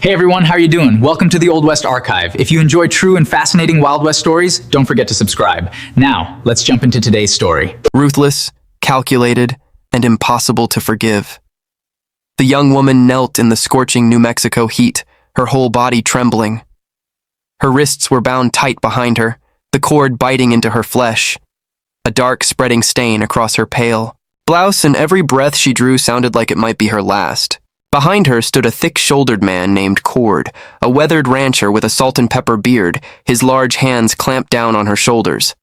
Hey everyone, how are you doing? Welcome to the Old West Archive. If you enjoy true and fascinating Wild West stories, don't forget to subscribe. Now, let's jump into today's story. Ruthless, calculated, and impossible to forgive. The young woman knelt in the scorching New Mexico heat, her whole body trembling. Her wrists were bound tight behind her, the cord biting into her flesh. A dark, spreading stain across her pale blouse, and every breath she drew sounded like it might be her last. Behind her stood a thick-shouldered man named Cord, a weathered rancher with a salt-and-pepper beard, his large hands clamped down on her shoulders.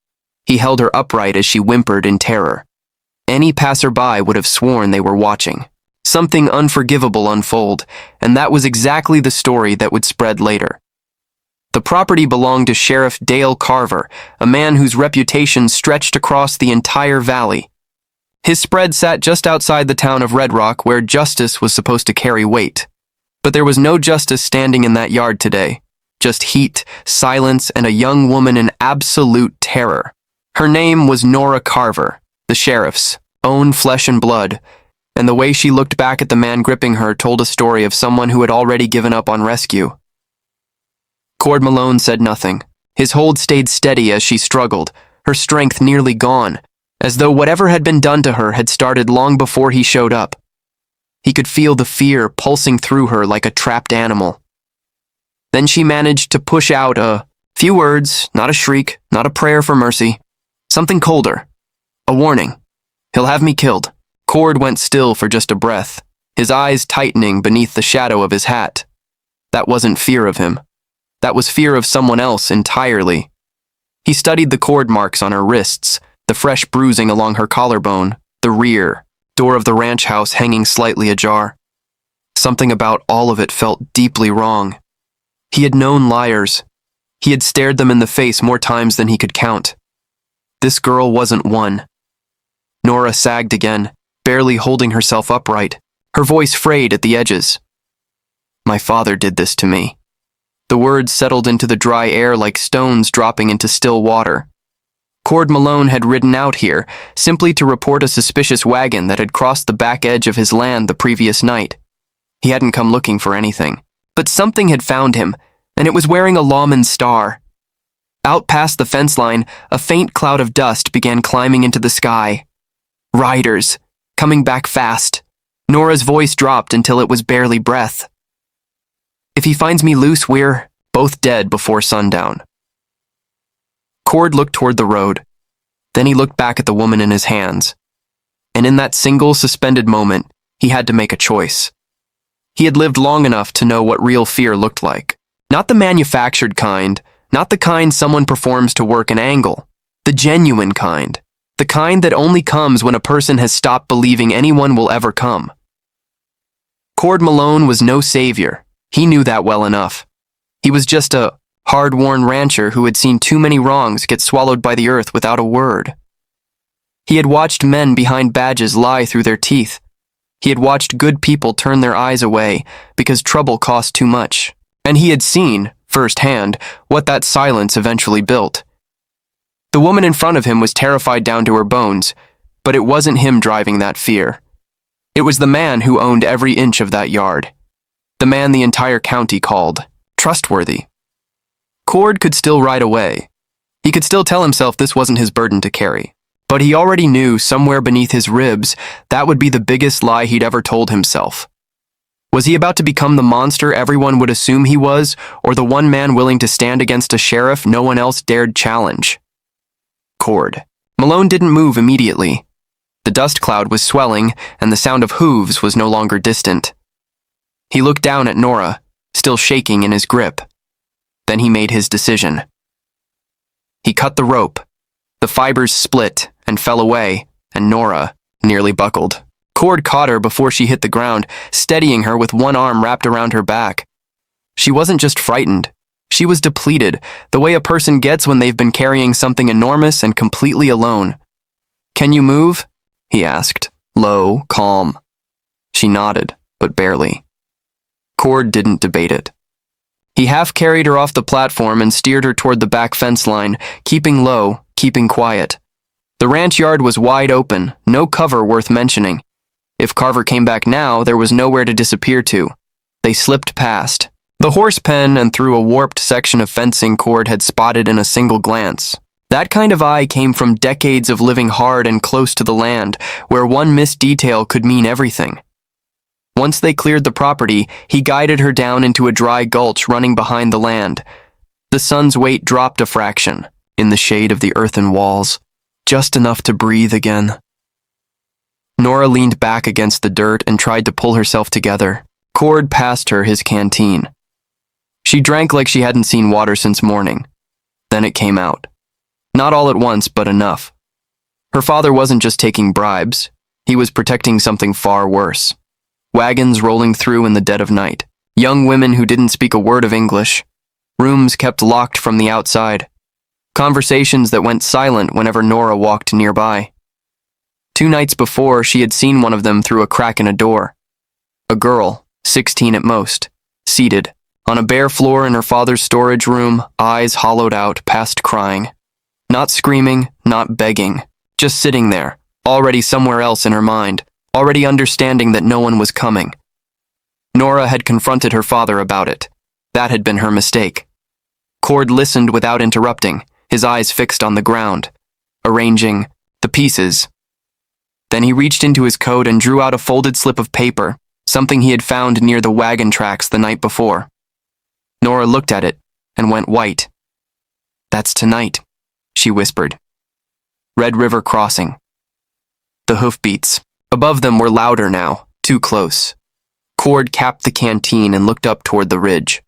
He held her upright as she whimpered in terror. Any passerby would have sworn they were watching something unforgivable unfold, and that was exactly the story that would spread later. The property belonged to Sheriff Dale Carver, a man whose reputation stretched across the entire valley. His spread sat just outside the town of Red Rock, where justice was supposed to carry weight. But there was no justice standing in that yard today. Just heat, silence, and a young woman in absolute terror. Her name was Nora Carver, the sheriff's own flesh and blood, and the way she looked back at the man gripping her told a story of someone who had already given up on rescue. Cord Malone said nothing. His hold stayed steady as she struggled, her strength nearly gone, as though whatever had been done to her had started long before he showed up. He could feel the fear pulsing through her like a trapped animal. Then she managed to push out a few words, not a shriek, not a prayer for mercy. Something colder. A warning. He'll have me killed. Cord went still for just a breath, his eyes tightening beneath the shadow of his hat. That wasn't fear of him. That was fear of someone else entirely. He studied the cord marks on her wrists, the fresh bruising along her collarbone, the rear door of the ranch house hanging slightly ajar. Something about all of it felt deeply wrong. He had known liars. He had stared them in the face more times than he could count. This girl wasn't one. Nora sagged again, barely holding herself upright, her voice frayed at the edges. My father did this to me. The words settled into the dry air like stones dropping into still water. Cord Malone had ridden out here, simply to report a suspicious wagon that had crossed the back edge of his land the previous night. He hadn't come looking for anything, but something had found him, and it was wearing a lawman star. Out past the fence line, a faint cloud of dust began climbing into the sky. Riders, coming back fast. Nora's voice dropped until it was barely breath. If he finds me loose, we're both dead before sundown. Cord looked toward the road. Then he looked back at the woman in his hands. And in that single suspended moment, he had to make a choice. He had lived long enough to know what real fear looked like. Not the manufactured kind, not the kind someone performs to work an angle. The genuine kind. The kind that only comes when a person has stopped believing anyone will ever come. Cord Malone was no savior. He knew that well enough. He was just a hard-worn rancher who had seen too many wrongs get swallowed by the earth without a word. He had watched men behind badges lie through their teeth. He had watched good people turn their eyes away because trouble cost too much. And he had seen, firsthand, what that silence eventually built. The woman in front of him was terrified down to her bones, but it wasn't him driving that fear. It was the man who owned every inch of that yard. The man the entire county called trustworthy. Cord could still ride away. He could still tell himself this wasn't his burden to carry. But he already knew somewhere beneath his ribs that would be the biggest lie he'd ever told himself. Was he about to become the monster everyone would assume he was, or the one man willing to stand against a sheriff no one else dared challenge? Cord. Malone didn't move immediately. The dust cloud was swelling, and the sound of hooves was no longer distant. He looked down at Nora, still shaking in his grip. Then he made his decision. He cut the rope. The fibers split and fell away, and Nora nearly buckled. Cord caught her before she hit the ground, steadying her with one arm wrapped around her back. She wasn't just frightened. She was depleted, the way a person gets when they've been carrying something enormous and completely alone. Can you move? He asked, low, calm. She nodded, but barely. Cord didn't debate it. He half carried her off the platform and steered her toward the back fence line, keeping low, keeping quiet. The ranch yard was wide open, no cover worth mentioning. If Carver came back now, there was nowhere to disappear to. They slipped past, The horse pen and through a warped section of fencing Cord had spotted in a single glance. That kind of eye came from decades of living hard and close to the land, where one missed detail could mean everything. Once they cleared the property, he guided her down into a dry gulch running behind the land. The sun's weight dropped a fraction, in the shade of the earthen walls, just enough to breathe again. Nora leaned back against the dirt and tried to pull herself together. Cord passed her his canteen. She drank like she hadn't seen water since morning. Then it came out. Not all at once, but enough. Her father wasn't just taking bribes. He was protecting something far worse. Wagons rolling through in the dead of night. Young women who didn't speak a word of English. Rooms kept locked from the outside. Conversations that went silent whenever Nora walked nearby. 2 nights before, she had seen one of them through a crack in a door. A girl, 16 at most, seated, on a bare floor in her father's storage room, eyes hollowed out, past crying. Not screaming, not begging, just sitting there, already somewhere else in her mind, already understanding that no one was coming. Nora had confronted her father about it. That had been her mistake. Cord listened without interrupting, his eyes fixed on the ground, arranging the pieces. Then he reached into his coat and drew out a folded slip of paper, something he had found near the wagon tracks the night before. Nora looked at it and went white. "That's tonight," she whispered. Red River Crossing. The hoofbeats. Above them were louder now, too close. Cord capped the canteen and looked up toward the ridge.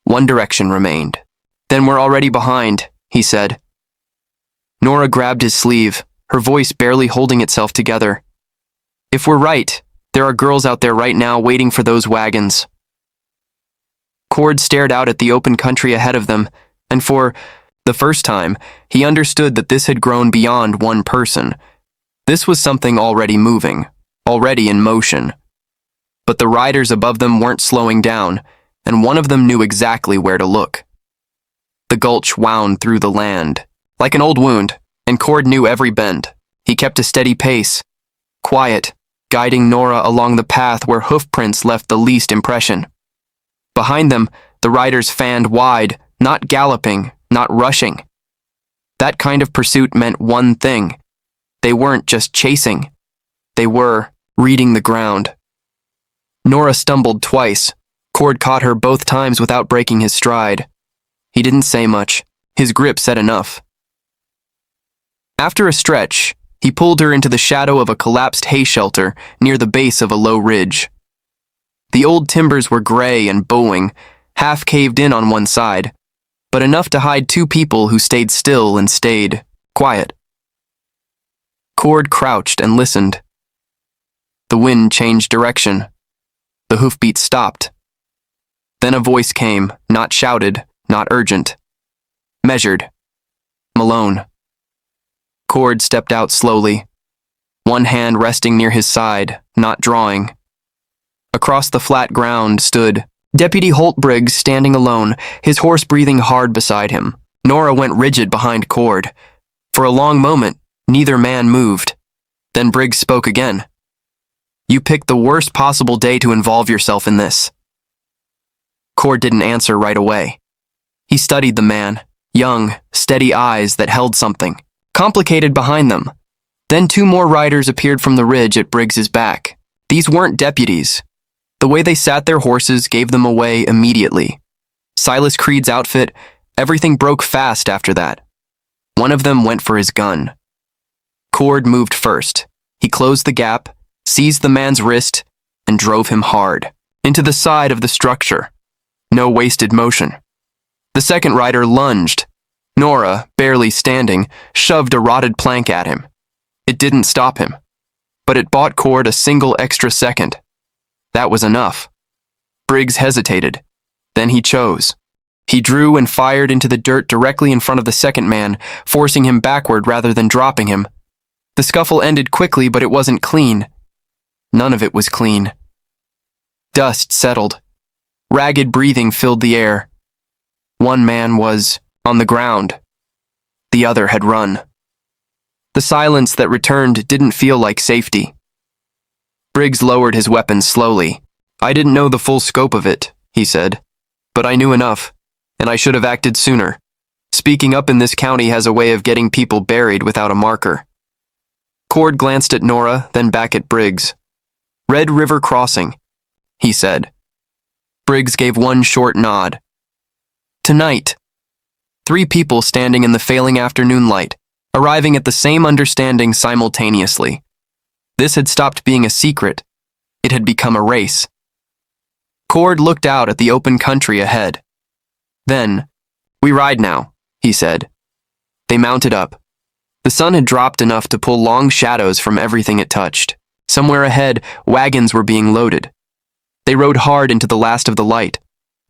One direction remained. "Then we're already behind," he said. Nora grabbed his sleeve, her voice barely holding itself together. "If we're right, there are girls out there right now waiting for those wagons." Cord stared out at the open country ahead of them, and for the first time, he understood that this had grown beyond one person. This was something already moving, already in motion. But the riders above them weren't slowing down, and one of them knew exactly where to look. The gulch wound through the land, like an old wound, and Cord knew every bend. He kept a steady pace, quiet, guiding Nora along the path where hoofprints left the least impression. Behind them, the riders fanned wide, not galloping, not rushing. That kind of pursuit meant one thing. They weren't just chasing. They were reading the ground. Nora stumbled twice. Cord caught her both times without breaking his stride. He didn't say much. His grip said enough. After a stretch, he pulled her into the shadow of a collapsed hay shelter near the base of a low ridge. The old timbers were gray and bowing, half caved in on one side, but enough to hide 2 people who stayed still and stayed quiet. Cord crouched and listened. The wind changed direction. The hoofbeats stopped. Then a voice came, not shouted, not urgent. Measured. Malone. Cord stepped out slowly, one hand resting near his side, not drawing. Across the flat ground stood Deputy Holt Briggs, standing alone, his horse breathing hard beside him. Nora went rigid behind Cord. For a long moment, neither man moved. Then Briggs spoke again. "You picked the worst possible day to involve yourself in this." Cord didn't answer right away. He studied the man, young, steady eyes that held something, complicated behind them. Then 2 more riders appeared from the ridge at Briggs's back. These weren't deputies. The way they sat their horses gave them away immediately. Silas Creed's outfit, everything broke fast after that. One of them went for his gun. Cord moved first. He closed the gap, seized the man's wrist, and drove him hard, into the side of the structure. No wasted motion. The second rider lunged. Nora, barely standing, shoved a rotted plank at him. It didn't stop him, but it bought Cord a single extra second. That was enough. Briggs hesitated. Then he chose. He drew and fired into the dirt directly in front of the second man, forcing him backward rather than dropping him. The scuffle ended quickly, but it wasn't clean. None of it was clean. Dust settled. Ragged breathing filled the air. One man was on the ground. The other had run. The silence that returned didn't feel like safety. Briggs lowered his weapon slowly. "I didn't know the full scope of it," he said. But I knew enough, and I should have acted sooner. Speaking up in this county has a way of getting people buried without a marker. Cord glanced at Nora, then back at Briggs. Red River Crossing, he said. Briggs gave one short nod. Tonight. 3 people standing in the failing afternoon light, arriving at the same understanding simultaneously. This had stopped being a secret. It had become a race. Cord looked out at the open country ahead. Then, "We ride now," he said. They mounted up. The sun had dropped enough to pull long shadows from everything it touched. Somewhere ahead, wagons were being loaded. They rode hard into the last of the light,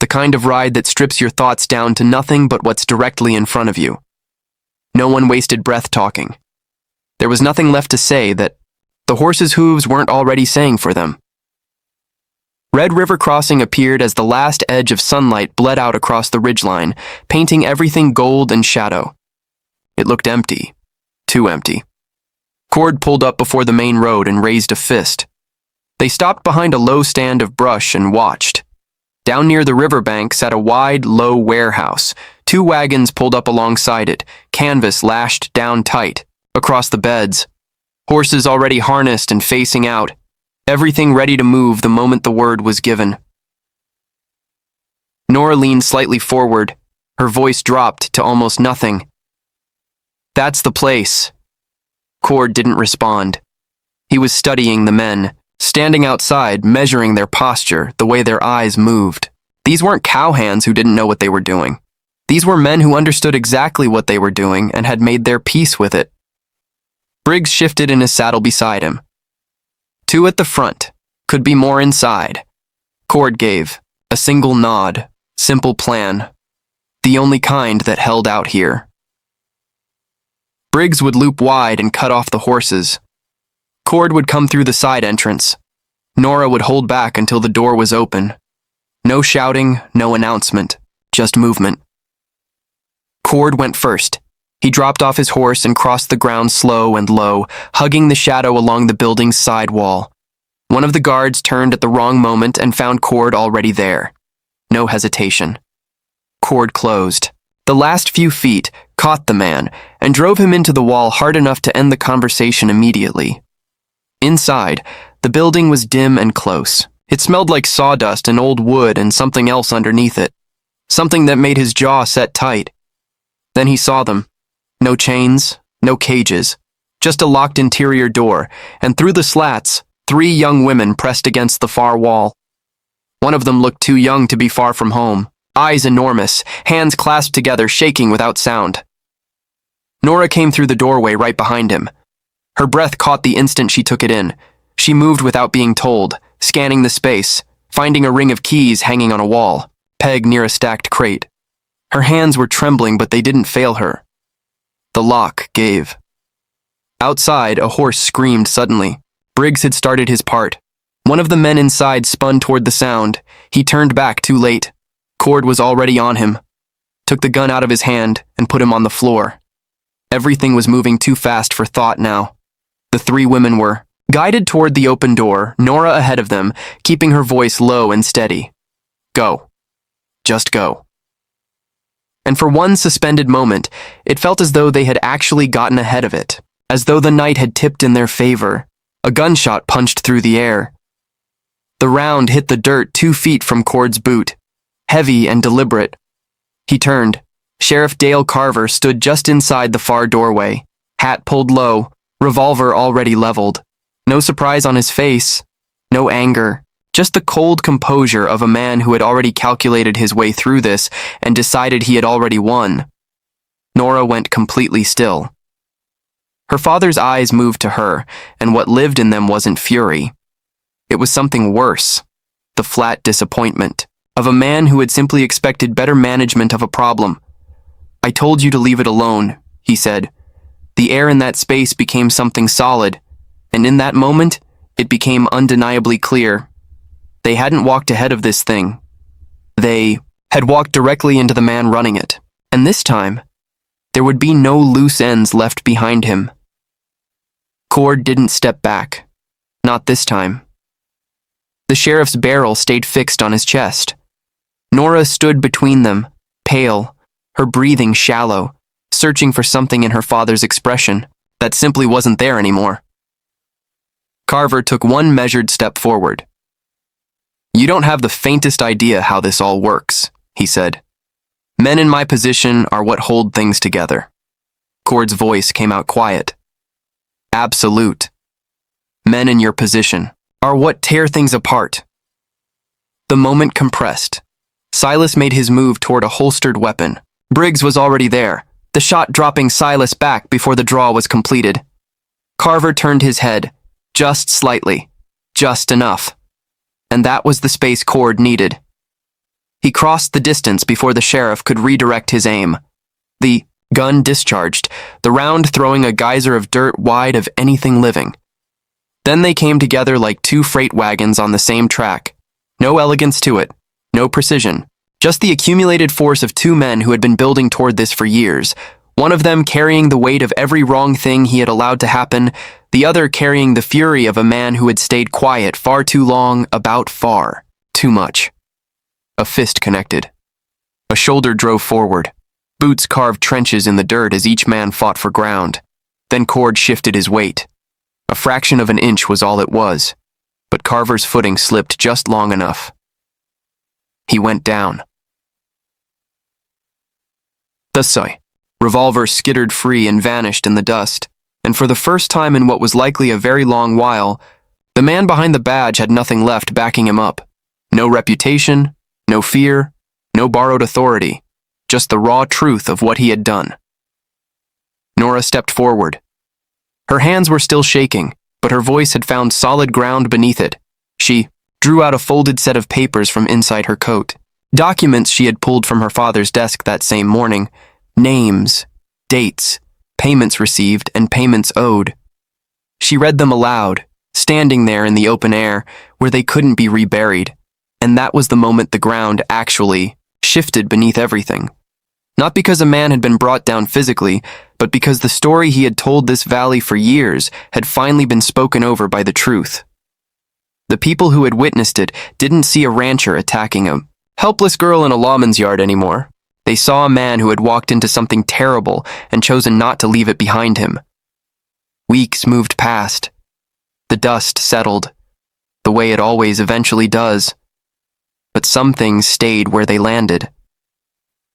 the kind of ride that strips your thoughts down to nothing but what's directly in front of you. No one wasted breath talking. There was nothing left to say that the horses' hooves weren't already saying for them. Red River Crossing appeared as the last edge of sunlight bled out across the ridgeline, painting everything gold and shadow. It looked empty. Too empty. Cord pulled up before the main road and raised a fist. They stopped behind a low stand of brush and watched. Down near the riverbank sat a wide, low warehouse. 2 wagons pulled up alongside it, canvas lashed down tight. Across the beds, horses already harnessed and facing out, everything ready to move the moment the word was given. Nora leaned slightly forward. Her voice dropped to almost nothing. "That's the place." Cord didn't respond. He was studying the men, standing outside, measuring their posture, the way their eyes moved. These weren't cowhands who didn't know what they were doing. These were men who understood exactly what they were doing and had made their peace with it. Briggs shifted in his saddle beside him. 2 at the front. Could be more inside. Cord gave. A single nod. Simple plan. The only kind that held out here. Briggs would loop wide and cut off the horses. Cord would come through the side entrance. Nora would hold back until the door was open. No shouting, no announcement, just movement. Cord went first. He dropped off his horse and crossed the ground slow and low, hugging the shadow along the building's side wall. One of the guards turned at the wrong moment and found Cord already there. No hesitation. Cord closed. The last few feet caught the man and drove him into the wall hard enough to end the conversation immediately. Inside, the building was dim and close. It smelled like sawdust and old wood and something else underneath it. Something that made his jaw set tight. Then he saw them. No chains, no cages, just a locked interior door, and through the slats, 3 young women pressed against the far wall. One of them looked too young to be far from home, eyes enormous, hands clasped together, shaking without sound. Nora came through the doorway right behind him. Her breath caught the instant she took it in. She moved without being told, scanning the space, finding a ring of keys hanging on a wall, pegged near a stacked crate. Her hands were trembling, but they didn't fail her. The lock gave. Outside, a horse screamed suddenly. Briggs had started his part. One of the men inside spun toward the sound. He turned back too late. Cord was already on him. Took the gun out of his hand and put him on the floor. Everything was moving too fast for thought now. The 3 women were guided toward the open door, Nora ahead of them, keeping her voice low and steady. Go. Just go. And for one suspended moment, it felt as though they had actually gotten ahead of it, as though the night had tipped in their favor. A gunshot punched through the air. The round hit the dirt 2 feet from Cord's boot, heavy and deliberate. He turned. Sheriff Dale Carver stood just inside the far doorway, hat pulled low, revolver already leveled. No surprise on his face, no anger. Just the cold composure of a man who had already calculated his way through this and decided he had already won. Nora went completely still. Her father's eyes moved to her, and what lived in them wasn't fury. It was something worse, the flat disappointment of a man who had simply expected better management of a problem. "I told you to leave it alone," he said. The air in that space became something solid, and in that moment, it became undeniably clear. They hadn't walked ahead of this thing. They had walked directly into the man running it, and this time, there would be no loose ends left behind him. Cord didn't step back. Not this time. The sheriff's barrel stayed fixed on his chest. Nora stood between them, pale, her breathing shallow, searching for something in her father's expression that simply wasn't there anymore. Carver took one measured step forward. "You don't have the faintest idea how this all works," he said. "Men in my position are what hold things together." Cord's voice came out quiet. "Absolute. Men in your position are what tear things apart." The moment compressed. Silas made his move toward a holstered weapon. Briggs was already there, the shot dropping Silas back before the draw was completed. Carver turned his head, just slightly, just enough. And that was the space Cord needed. He crossed the distance before the sheriff could redirect his aim. The gun discharged, the round throwing a geyser of dirt wide of anything living. Then they came together like two freight wagons on the same track. No elegance to it, no precision, just the accumulated force of two men who had been building toward this for years, one of them carrying the weight of every wrong thing he had allowed to happen, the other carrying the fury of a man who had stayed quiet far too long about far too much. A fist connected. A shoulder drove forward. Boots carved trenches in the dirt as each man fought for ground. Then Cord shifted his weight. A fraction of an inch was all it was, but Carver's footing slipped just long enough. He went down. The revolver skittered free and vanished in the dust, and for the first time in what was likely a very long while, the man behind the badge had nothing left backing him up. No reputation, no fear, no borrowed authority, just the raw truth of what he had done. Nora stepped forward. Her hands were still shaking, but her voice had found solid ground beneath it. She drew out a folded set of papers from inside her coat. Documents she had pulled from her father's desk that same morning. Names, dates, payments received, and payments owed. She read them aloud, standing there in the open air, where they couldn't be reburied. And that was the moment the ground actually shifted beneath everything. Not because a man had been brought down physically, but because the story he had told this valley for years had finally been spoken over by the truth. The people who had witnessed it didn't see a rancher attacking a helpless girl in a lawman's yard anymore. They saw a man who had walked into something terrible and chosen not to leave it behind him. Weeks moved past. The dust settled, the way it always eventually does. But some things stayed where they landed.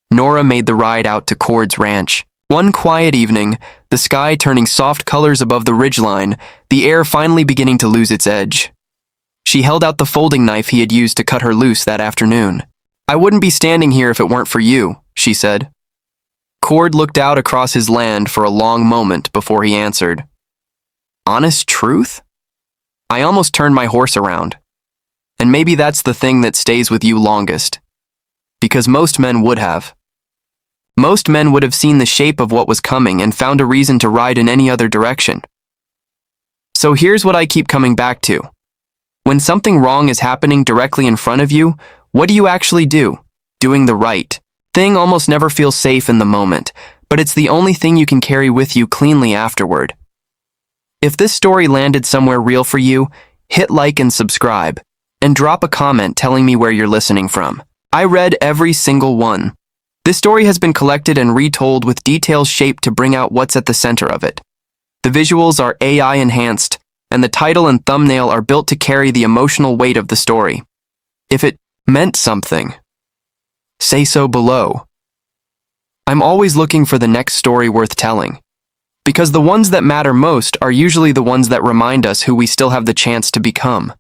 Nora made the ride out to Cord's ranch. One quiet evening, the sky turning soft colors above the ridgeline, the air finally beginning to lose its edge. She held out the folding knife he had used to cut her loose that afternoon. "I wouldn't be standing here if it weren't for you," she said. Cord looked out across his land for a long moment before he answered. "Honest truth? I almost turned my horse around. And maybe that's the thing that stays with you longest. Because most men would have. Most men would have seen the shape of what was coming and found a reason to ride in any other direction. So here's what I keep coming back to. When something wrong is happening directly in front of you, what do you actually do? Doing the right thing almost never feels safe in the moment, but it's the only thing you can carry with you cleanly afterward. If this story landed somewhere real for you, hit like and subscribe, and drop a comment telling me where you're listening from. I read every single one. This story has been collected and retold with details shaped to bring out what's at the center of it. The visuals are AI enhanced, and the title and thumbnail are built to carry the emotional weight of the story. If it meant something, say so below. I'm always looking for the next story worth telling, because the ones that matter most are usually the ones that remind us who we still have the chance to become.